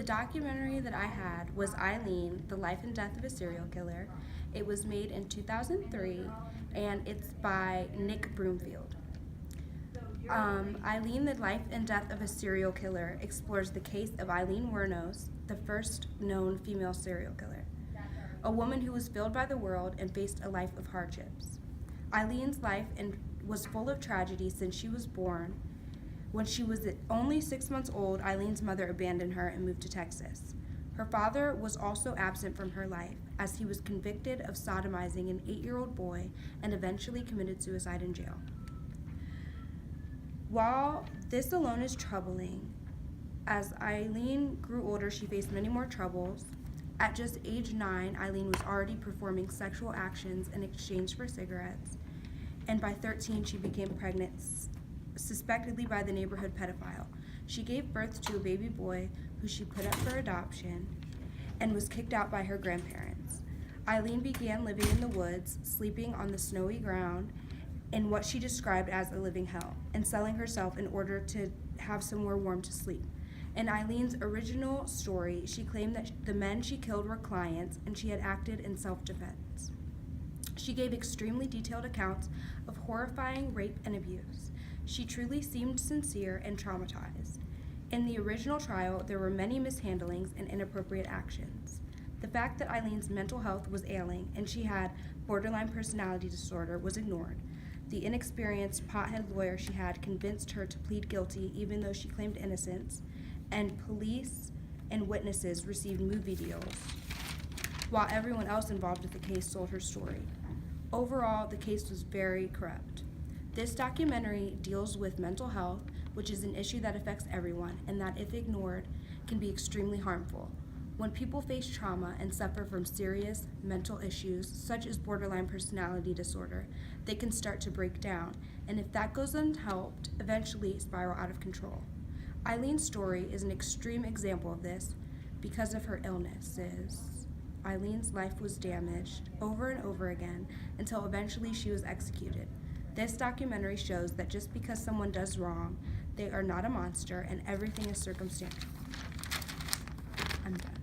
documentary that I had was Aileen, The Life and Death of a Serial Killer. It was made in 2003 and it's by Nick Broomfield. Aileen, The Life and Death of a Serial Killer explores the case of Aileen Wuornos, the first known female serial killer, a woman who was filled by the world and faced a life of hardships. Eileen's life was full of tragedy since she was born. When she was only 6 months old, Eileen's mother abandoned her and moved to Texas. Her father was also absent from her life, as he was convicted of sodomizing an 8-year-old boy and eventually committed suicide in jail. While this alone is troubling, as Aileen grew older, she faced many more troubles. At just age 9, Aileen was already performing sexual actions in exchange for cigarettes, and by 13, she became pregnant, suspectedly by the neighborhood pedophile. She gave birth to a baby boy who she put up for adoption and was kicked out by her grandparents. Aileen began living in the woods, sleeping on the snowy ground in what she described as a living hell, and selling herself in order to have somewhere warm to sleep. In Eileen's original story, she claimed that the men she killed were clients and she had acted in self-defense. She gave extremely detailed accounts of horrifying rape and abuse. She truly seemed sincere and traumatized. In the original trial, there were many mishandlings and inappropriate actions. The fact that Eileen's mental health was ailing and she had borderline personality disorder was ignored. The inexperienced pothead lawyer she had convinced her to plead guilty even though she claimed innocence, and police and witnesses received movie deals, while everyone else involved with the case sold her story. Overall, the case was very corrupt. This documentary deals with mental health, which is an issue that affects everyone, and that, if ignored, can be extremely harmful. When people face trauma and suffer from serious mental issues, such as borderline personality disorder, they can start to break down, and if that goes unhelped, eventually spiral out of control. Eileen's story is an extreme example of this because of her illnesses. Eileen's life was damaged over and over again until eventually she was executed. This documentary shows that just because someone does wrong, they are not a monster and everything is circumstantial. I'm done.